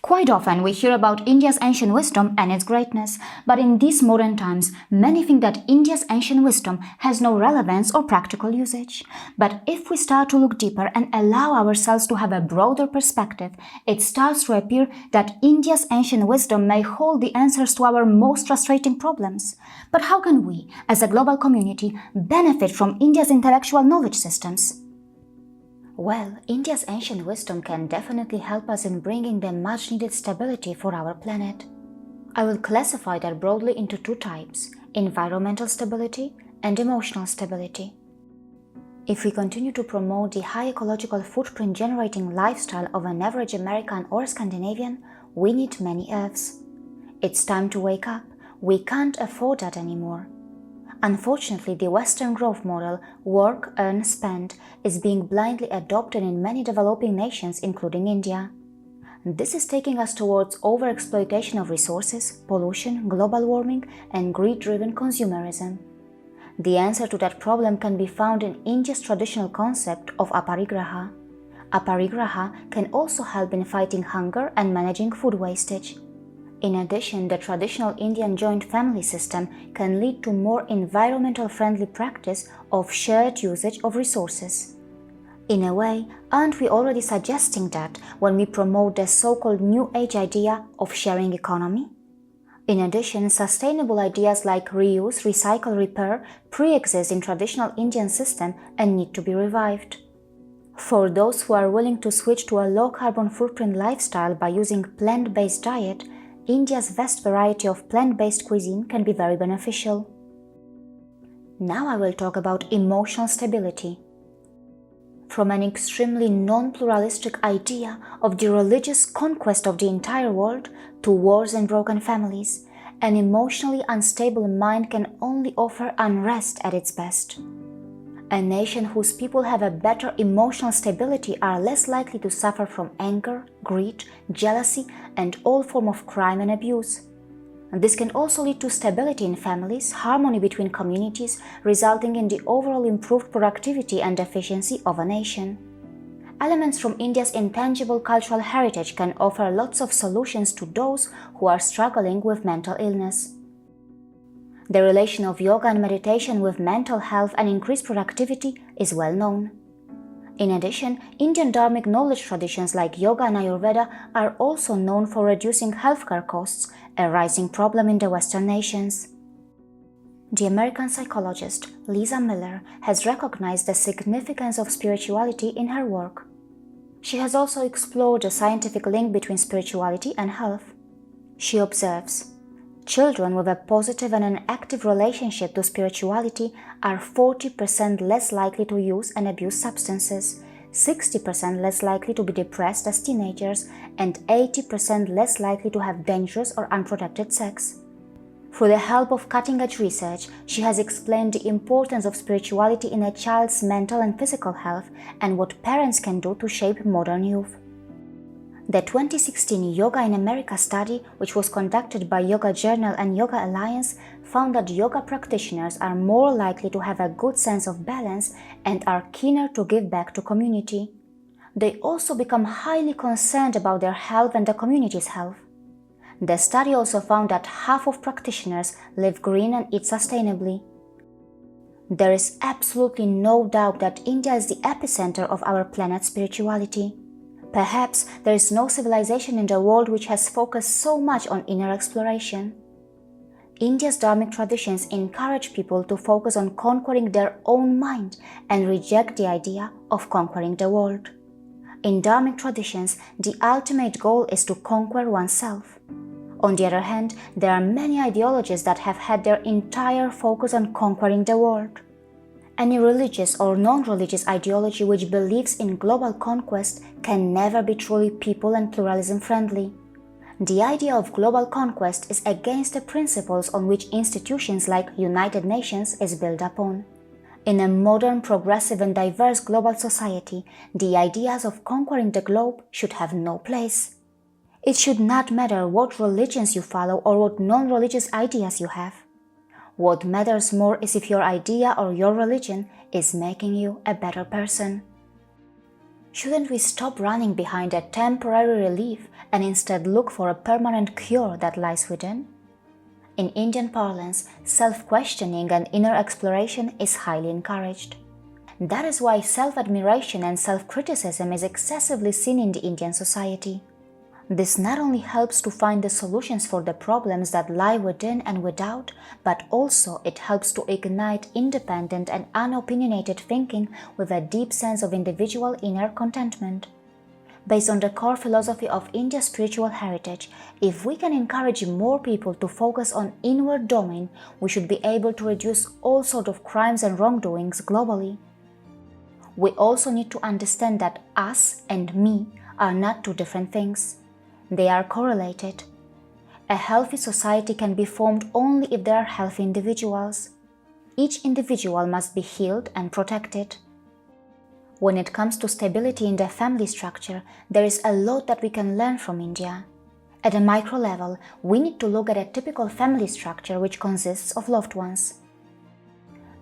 Quite often we hear about India's ancient wisdom and its greatness, but in these modern times, many think that India's ancient wisdom has no relevance or practical usage. But if we start to look deeper and allow ourselves to have a broader perspective, it starts to appear that India's ancient wisdom may hold the answers to our most frustrating problems. But how can we, as a global community, benefit from India's intellectual knowledge systems? Well, India's ancient wisdom can definitely help us in bringing the much-needed stability for our planet. I will classify that broadly into two types: environmental stability and emotional stability. If we continue to promote the high ecological footprint generating lifestyle of an average American or Scandinavian, we need many Earths. It's time to wake up. We can't afford that anymore. Unfortunately, the Western growth model, work, earn, spend, is being blindly adopted in many developing nations, including India. This is taking us towards overexploitation of resources, pollution, global warming, and greed-driven consumerism. The answer to that problem can be found in India's traditional concept of aparigraha. Aparigraha can also help in fighting hunger and managing food wastage. In addition, the traditional Indian joint family system can lead to more environmental-friendly practice of shared usage of resources. In a way, aren't we already suggesting that when we promote the so-called New Age idea of sharing economy? In addition, sustainable ideas like reuse, recycle, repair pre-exist in traditional Indian system and need to be revived. For those who are willing to switch to a low-carbon footprint lifestyle by using plant-based diet, India's vast variety of plant-based cuisine can be very beneficial. Now I will talk about emotional stability. From an extremely non-pluralistic idea of the religious conquest of the entire world to wars and broken families, an emotionally unstable mind can only offer unrest at its best. A nation whose people have a better emotional stability are less likely to suffer from anger, greed, jealousy, and all forms of crime and abuse. This can also lead to stability in families, harmony between communities, resulting in the overall improved productivity and efficiency of a nation. Elements from India's intangible cultural heritage can offer lots of solutions to those who are struggling with mental illness. The relation of yoga and meditation with mental health and increased productivity is well known. In addition, Indian dharmic knowledge traditions like yoga and Ayurveda are also known for reducing healthcare costs, a rising problem in the Western nations. The American psychologist Lisa Miller has recognized the significance of spirituality in her work. She has also explored the scientific link between spirituality and health. She observes, children with a positive and an active relationship to spirituality are 40% less likely to use and abuse substances, 60% less likely to be depressed as teenagers, and 80% less likely to have dangerous or unprotected sex. Through the help of cutting-edge research, she has explained the importance of spirituality in a child's mental and physical health and what parents can do to shape modern youth. The 2016 Yoga in America study, which was conducted by Yoga Journal and Yoga Alliance, found that yoga practitioners are more likely to have a good sense of balance and are keener to give back to community. They also become highly concerned about their health and the community's health. The study also found that half of practitioners live green and eat sustainably. There is absolutely no doubt that India is the epicenter of our planet's spirituality. Perhaps there is no civilization in the world which has focused so much on inner exploration. India's dharmic traditions encourage people to focus on conquering their own mind and reject the idea of conquering the world. In dharmic traditions, the ultimate goal is to conquer oneself. On the other hand, there are many ideologies that have had their entire focus on conquering the world. Any religious or non-religious ideology which believes in global conquest can never be truly people and pluralism friendly. The idea of global conquest is against the principles on which institutions like United Nations is built upon. In a modern, progressive and diverse global society, the ideas of conquering the globe should have no place. It should not matter what religions you follow or what non-religious ideas you have. What matters more is if your idea or your religion is making you a better person. Shouldn't we stop running behind a temporary relief and instead look for a permanent cure that lies within? In Indian parlance, self-questioning and inner exploration is highly encouraged. That is why self-admiration and self-criticism is excessively seen in the Indian society. This not only helps to find the solutions for the problems that lie within and without, but also it helps to ignite independent and unopinionated thinking with a deep sense of individual inner contentment. Based on the core philosophy of India's spiritual heritage, if we can encourage more people to focus on inward domain, we should be able to reduce all sorts of crimes and wrongdoings globally. We also need to understand that us and me are not two different things. They are correlated. A healthy society can be formed only if there are healthy individuals. Each individual must be healed and protected. When it comes to stability in the family structure, there is a lot that we can learn from India. At a micro level, we need to look at a typical family structure which consists of loved ones.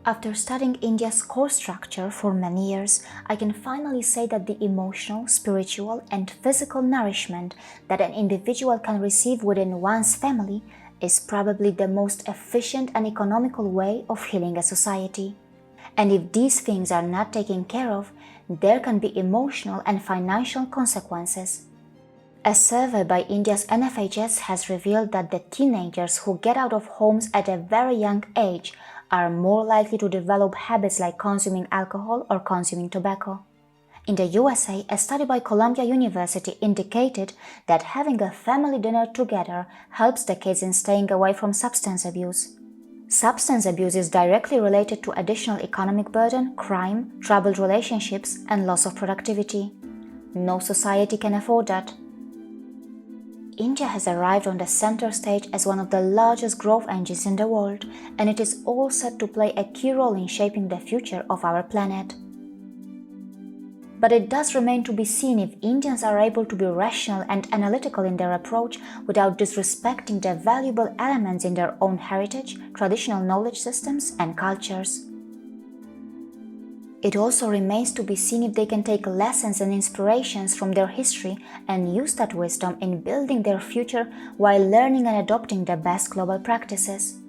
After studying India's core structure for many years, I can finally say that the emotional, spiritual, and physical nourishment that an individual can receive within one's family is probably the most efficient and economical way of healing a society. And if these things are not taken care of, there can be emotional and financial consequences. A survey by India's NFHS has revealed that the teenagers who get out of homes at a very young age are more likely to develop habits like consuming alcohol or consuming tobacco. In the USA, a study by Columbia University indicated that having a family dinner together helps the kids in staying away from substance abuse. Substance abuse is directly related to additional economic burden, crime, troubled relationships, and loss of productivity. No society can afford that. India has arrived on the center stage as one of the largest growth engines in the world, and it is all set to play a key role in shaping the future of our planet. But it does remain to be seen if Indians are able to be rational and analytical in their approach without disrespecting the valuable elements in their own heritage, traditional knowledge systems, and cultures. It also remains to be seen if they can take lessons and inspirations from their history and use that wisdom in building their future while learning and adopting the best global practices.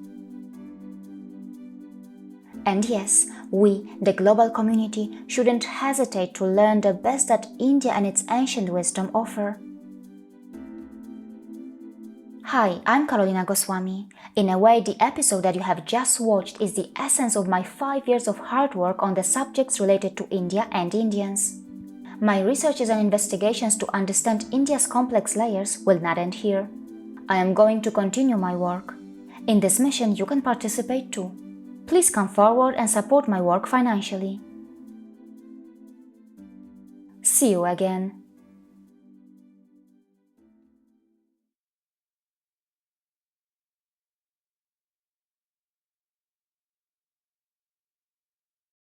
And yes, we, the global community, shouldn't hesitate to learn the best that India and its ancient wisdom offer. Hi, I'm Karolina Goswami. In a way, the episode that you have just watched is the essence of my 5 years of hard work on the subjects related to India and Indians. My researches and investigations to understand India's complex layers will not end here. I am going to continue my work. In this mission, you can participate too. Please come forward and support my work financially. See you again.